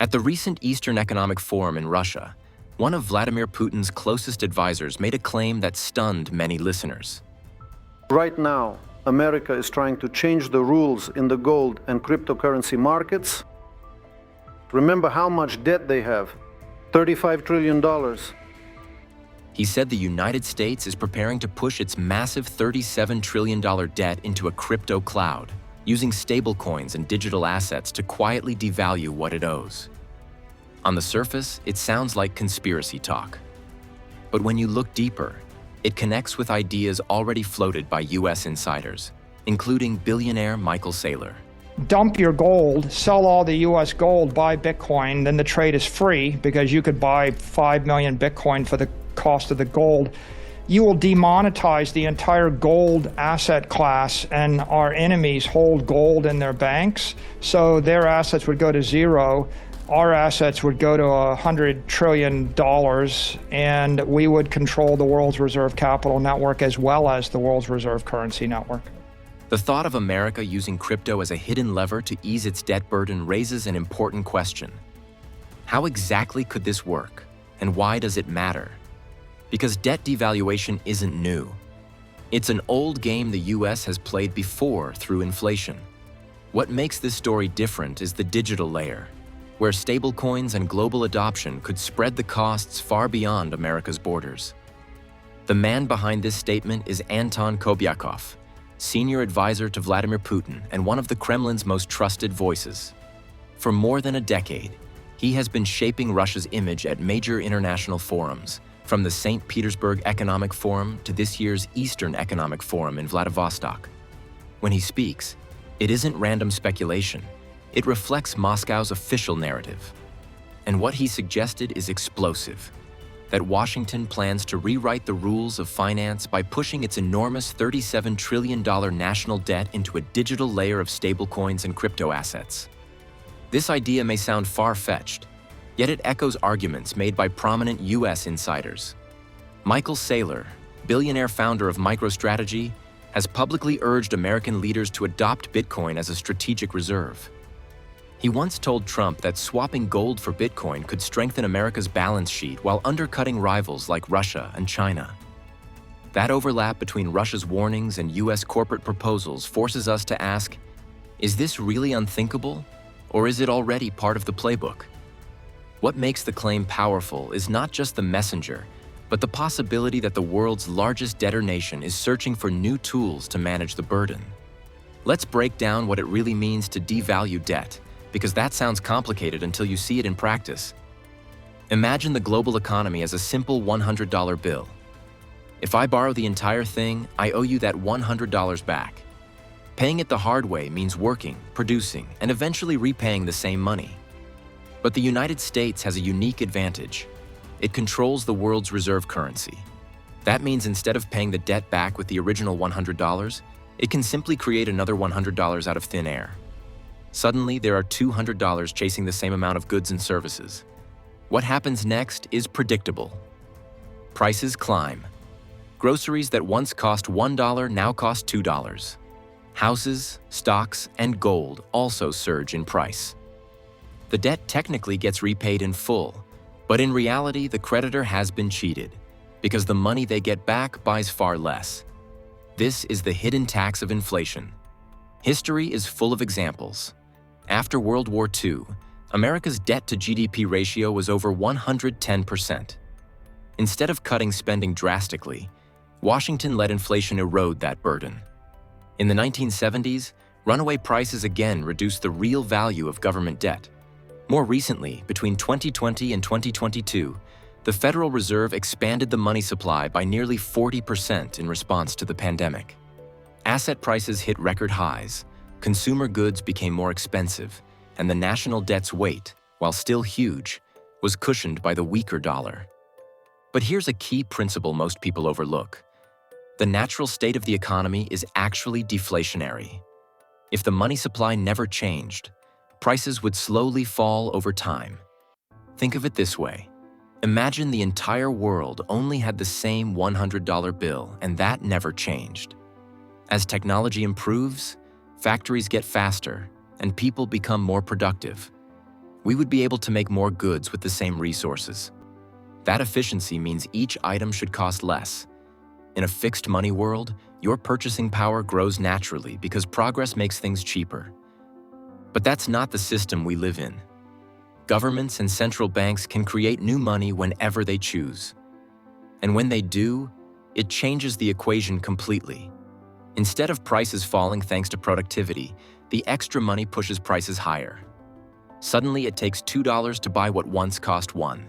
At the recent Eastern Economic Forum in Russia, one of Vladimir Putin's closest advisors made a claim that stunned many listeners. Right now, America is trying to change the rules in the gold and cryptocurrency markets. Remember how much debt they have, $35 trillion. He said the United States is preparing to push its massive $37 trillion debt into a crypto cloud, using stablecoins and digital assets to quietly devalue what it owes. On the surface, it sounds like conspiracy talk. But when you look deeper, it connects with ideas already floated by US insiders, including billionaire Michael Saylor. Dump your gold, sell all the US gold, buy Bitcoin, then the trade is free because you could buy 5 million Bitcoin for the cost of the gold. You will demonetize the entire gold asset class, and our enemies hold gold in their banks, so their assets would go to zero. Our assets would go to $100 trillion, and we would control the world's reserve capital network as well as the world's reserve currency network. The thought of America using crypto as a hidden lever to ease its debt burden raises an important question. How exactly could this work, and why does it matter? Because debt devaluation isn't new. It's an old game the US has played before through inflation. What makes this story different is the digital layer, where stablecoins and global adoption could spread the costs far beyond America's borders. The man behind this statement is Anton Kobyakov, senior advisor to Vladimir Putin and one of the Kremlin's most trusted voices. For more than a decade, he has been shaping Russia's image at major international forums, from the St. Petersburg Economic Forum to this year's Eastern Economic Forum in Vladivostok. When he speaks, it isn't random speculation. It reflects Moscow's official narrative. And what he suggested is explosive: that Washington plans to rewrite the rules of finance by pushing its enormous $37 trillion national debt into a digital layer of stablecoins and crypto assets. This idea may sound far-fetched, yet it echoes arguments made by prominent US insiders. Michael Saylor, billionaire founder of MicroStrategy, has publicly urged American leaders to adopt Bitcoin as a strategic reserve. He once told Trump that swapping gold for Bitcoin could strengthen America's balance sheet while undercutting rivals like Russia and China. That overlap between Russia's warnings and US corporate proposals forces us to ask, is this really unthinkable, or is it already part of the playbook? What makes the claim powerful is not just the messenger, but the possibility that the world's largest debtor nation is searching for new tools to manage the burden. Let's break down what it really means to devalue debt, because that sounds complicated until you see it in practice. Imagine the global economy as a simple $100 bill. If I borrow the entire thing, I owe you that $100 back. Paying it the hard way means working, producing, and eventually repaying the same money. But the United States has a unique advantage. It controls the world's reserve currency. That means instead of paying the debt back with the original $100, it can simply create another $100 out of thin air. Suddenly, there are $200 chasing the same amount of goods and services. What happens next is predictable. Prices climb. Groceries that once cost $1 now cost $2. Houses, stocks, and gold also surge in price. The debt technically gets repaid in full, but in reality, the creditor has been cheated because the money they get back buys far less. This is the hidden tax of inflation. History is full of examples. After World War II, America's debt-to-GDP ratio was over 110%. Instead of cutting spending drastically, Washington let inflation erode that burden. In the 1970s, runaway prices again reduced the real value of government debt. More recently, between 2020 and 2022, the Federal Reserve expanded the money supply by nearly 40% in response to the pandemic. Asset prices hit record highs, consumer goods became more expensive, and the national debt's weight, while still huge, was cushioned by the weaker dollar. But here's a key principle most people overlook. The natural state of the economy is actually deflationary. If the money supply never changed, prices would slowly fall over time. Think of it this way. Imagine the entire world only had the same $100 bill and that never changed. As technology improves, factories get faster and people become more productive. we would be able to make more goods with the same resources. That efficiency means each item should cost less. In a fixed money world, your purchasing power grows naturally because progress makes things cheaper. But that's not the system we live in. Governments and central banks can create new money whenever they choose. And when they do, it changes the equation completely. Instead of prices falling thanks to productivity, the extra money pushes prices higher. Suddenly, it takes $2 to buy what once cost $1.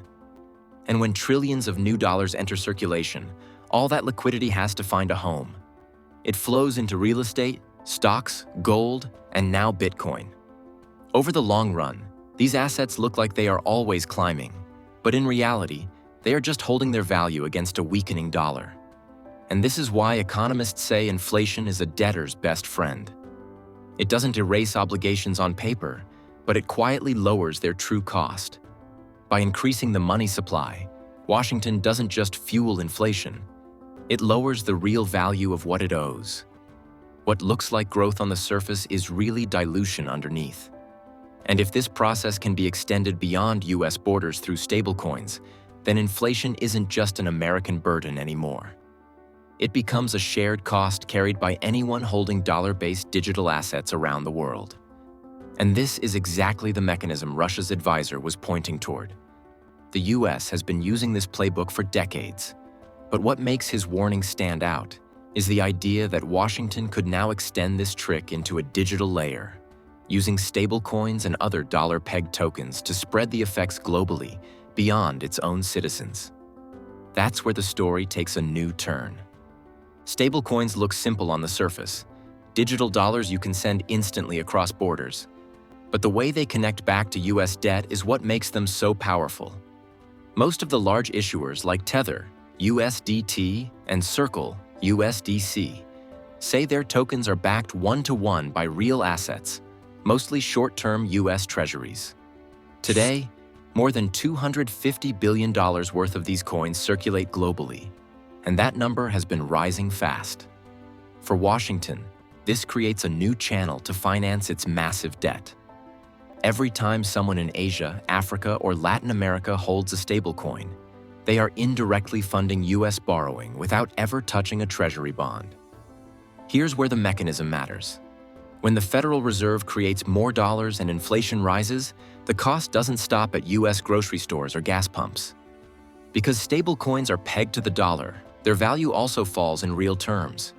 And when trillions of new dollars enter circulation, all that liquidity has to find a home. It flows into real estate, stocks, gold, and now Bitcoin. Over the long run, these assets look like they are always climbing, but in reality, they are just holding their value against a weakening dollar. And this is why economists say inflation is a debtor's best friend. It doesn't erase obligations on paper, but it quietly lowers their true cost. By increasing the money supply, Washington doesn't just fuel inflation, it lowers the real value of what it owes. What looks like growth on the surface is really dilution underneath. And if this process can be extended beyond US borders through stablecoins, then inflation isn't just an American burden anymore. It becomes a shared cost carried by anyone holding dollar-based digital assets around the world. And this is exactly the mechanism Russia's advisor was pointing toward. The US has been using this playbook for decades. But what makes his warning stand out is the idea that Washington could now extend this trick into a digital layer, using stablecoins and other dollar-pegged tokens to spread the effects globally beyond its own citizens. That's where the story takes a new turn. Stablecoins look simple on the surface, digital dollars you can send instantly across borders. But the way they connect back to US debt is what makes them so powerful. Most of the large issuers like Tether, USDT, and Circle, USDC, say their tokens are backed one-to-one by real assets, mostly short-term US treasuries. Today, more than $250 billion worth of these coins circulate globally, and that number has been rising fast. For Washington, this creates a new channel to finance its massive debt. Every time someone in Asia, Africa, or Latin America holds a stablecoin, they are indirectly funding US borrowing without ever touching a treasury bond. Here's where the mechanism matters. When the Federal Reserve creates more dollars and inflation rises, the cost doesn't stop at US grocery stores or gas pumps. Because stablecoins are pegged to the dollar, their value also falls in real terms.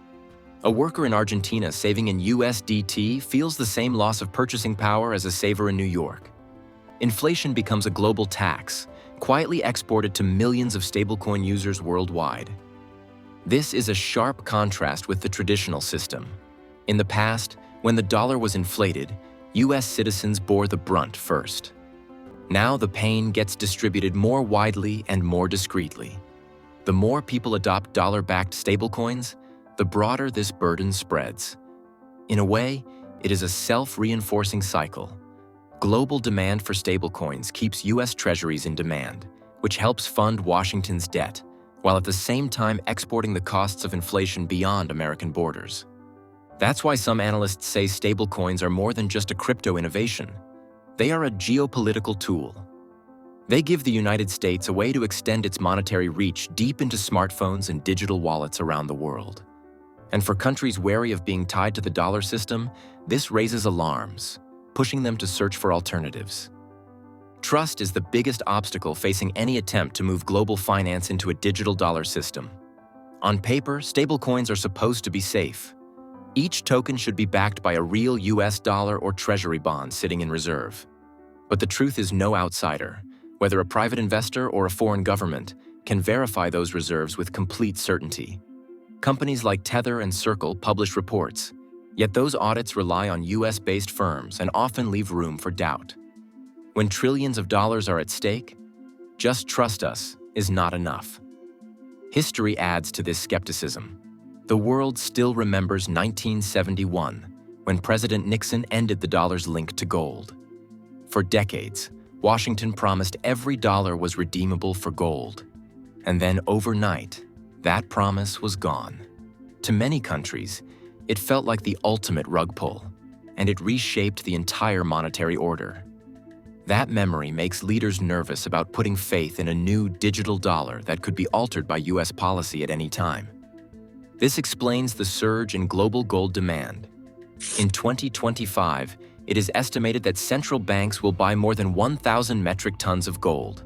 A worker in Argentina saving in USDT feels the same loss of purchasing power as a saver in New York. Inflation becomes a global tax, quietly exported to millions of stablecoin users worldwide. This is a sharp contrast with the traditional system. In the past, when the dollar was inflated, US citizens bore the brunt first. Now the pain gets distributed more widely and more discreetly. The more people adopt dollar-backed stablecoins, the broader this burden spreads. In a way, it is a self-reinforcing cycle. Global demand for stablecoins keeps US treasuries in demand, which helps fund Washington's debt, while at the same time exporting the costs of inflation beyond American borders. That's why some analysts say stablecoins are more than just a crypto innovation. They are a geopolitical tool. They give the United States a way to extend its monetary reach deep into smartphones and digital wallets around the world. And for countries wary of being tied to the dollar system, this raises alarms, pushing them to search for alternatives. Trust is the biggest obstacle facing any attempt to move global finance into a digital dollar system. On paper, stablecoins are supposed to be safe. Each token should be backed by a real US dollar or treasury bond sitting in reserve. But the truth is no outsider, whether a private investor or a foreign government, can verify those reserves with complete certainty. Companies like Tether and Circle publish reports, yet those audits rely on US-based firms and often leave room for doubt. When trillions of dollars are at stake, just trust us is not enough. History adds to this skepticism. The world still remembers 1971, when President Nixon ended the dollar's link to gold. For decades, Washington promised every dollar was redeemable for gold. And then overnight, that promise was gone. To many countries, it felt like the ultimate rug pull, and it reshaped the entire monetary order. That memory makes leaders nervous about putting faith in a new digital dollar that could be altered by US policy at any time. This explains the surge in global gold demand. In 2025, it is estimated that central banks will buy more than 1,000 metric tons of gold,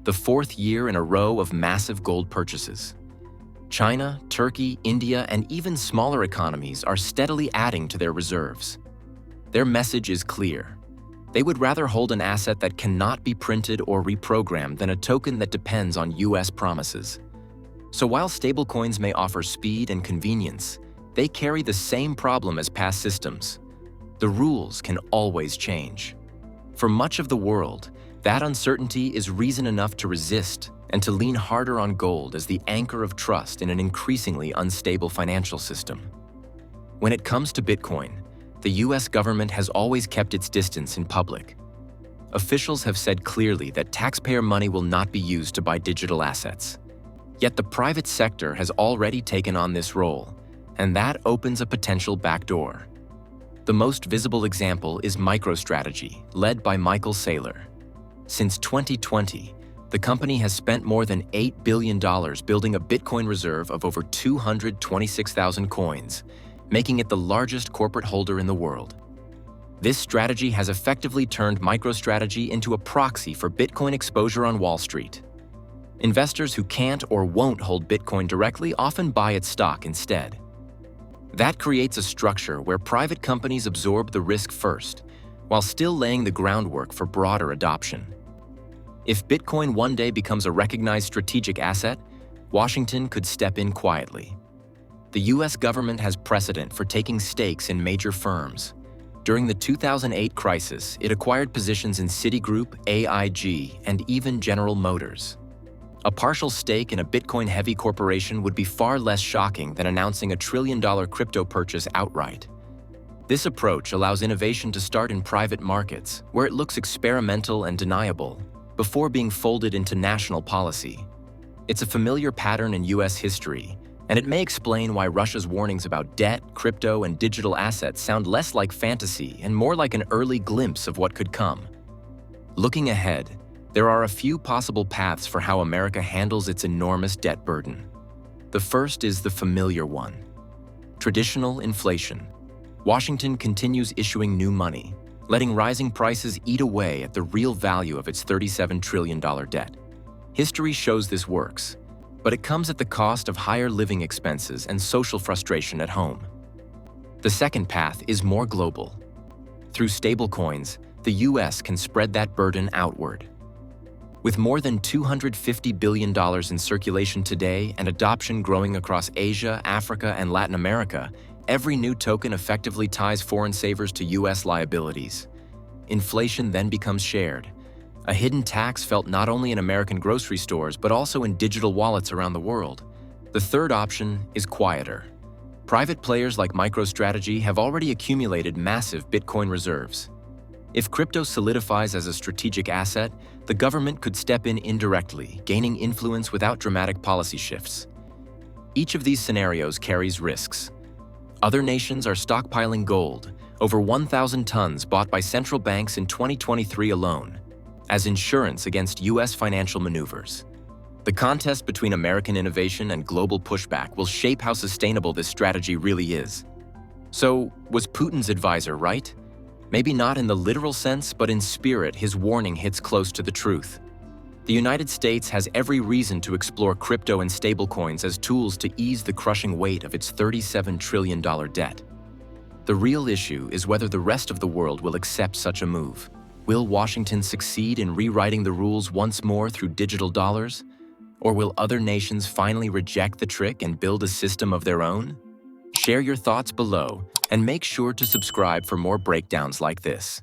the fourth year in a row of massive gold purchases. China, Turkey, India, and even smaller economies are steadily adding to their reserves. Their message is clear. They would rather hold an asset that cannot be printed or reprogrammed than a token that depends on US promises. So while stablecoins may offer speed and convenience, they carry the same problem as past systems. The rules can always change. For much of the world, that uncertainty is reason enough to resist and to lean harder on gold as the anchor of trust in an increasingly unstable financial system. When it comes to Bitcoin, the US government has always kept its distance in public. Officials have said clearly that taxpayer money will not be used to buy digital assets. Yet the private sector has already taken on this role, and that opens a potential backdoor. The most visible example is MicroStrategy, led by Michael Saylor. Since 2020, the company has spent more than $8 billion building a Bitcoin reserve of over 226,000 coins, making it the largest corporate holder in the world. This strategy has effectively turned MicroStrategy into a proxy for Bitcoin exposure on Wall Street. Investors who can't or won't hold Bitcoin directly often buy its stock instead. That creates a structure where private companies absorb the risk first, while still laying the groundwork for broader adoption. If Bitcoin one day becomes a recognized strategic asset, Washington could step in quietly. The US government has precedent for taking stakes in major firms. During the 2008 crisis, it acquired positions in Citigroup, AIG, and even General Motors. A partial stake in a Bitcoin-heavy corporation would be far less shocking than announcing a $1 trillion crypto purchase outright. This approach allows innovation to start in private markets, where it looks experimental and deniable, before being folded into national policy. It's a familiar pattern in US history, and it may explain why Russia's warnings about debt, crypto, and digital assets sound less like fantasy and more like an early glimpse of what could come. Looking ahead, there are a few possible paths for how America handles its enormous debt burden. The first is the familiar one: traditional inflation. Washington continues issuing new money, letting rising prices eat away at the real value of its $37 trillion debt. History shows this works, but it comes at the cost of higher living expenses and social frustration at home. The second path is more global. Through stablecoins, the US can spread that burden outward. With more than $250 billion in circulation today and adoption growing across Asia, Africa, and Latin America, every new token effectively ties foreign savers to US liabilities. Inflation then becomes shared, a hidden tax felt not only in American grocery stores but also in digital wallets around the world. The third option is quieter. Private players like MicroStrategy have already accumulated massive Bitcoin reserves. If crypto solidifies as a strategic asset, the government could step in indirectly, gaining influence without dramatic policy shifts. Each of these scenarios carries risks. Other nations are stockpiling gold, over 1,000 tons bought by central banks in 2023 alone, as insurance against US financial maneuvers. The contest between American innovation and global pushback will shape how sustainable this strategy really is. So, was Putin's advisor right? Maybe not in the literal sense, but in spirit, his warning hits close to the truth. The United States has every reason to explore crypto and stablecoins as tools to ease the crushing weight of its $37 trillion debt. The real issue is whether the rest of the world will accept such a move. Will Washington succeed in rewriting the rules once more through digital dollars? Or will other nations finally reject the trick and build a system of their own? Share your thoughts below and make sure to subscribe for more breakdowns like this.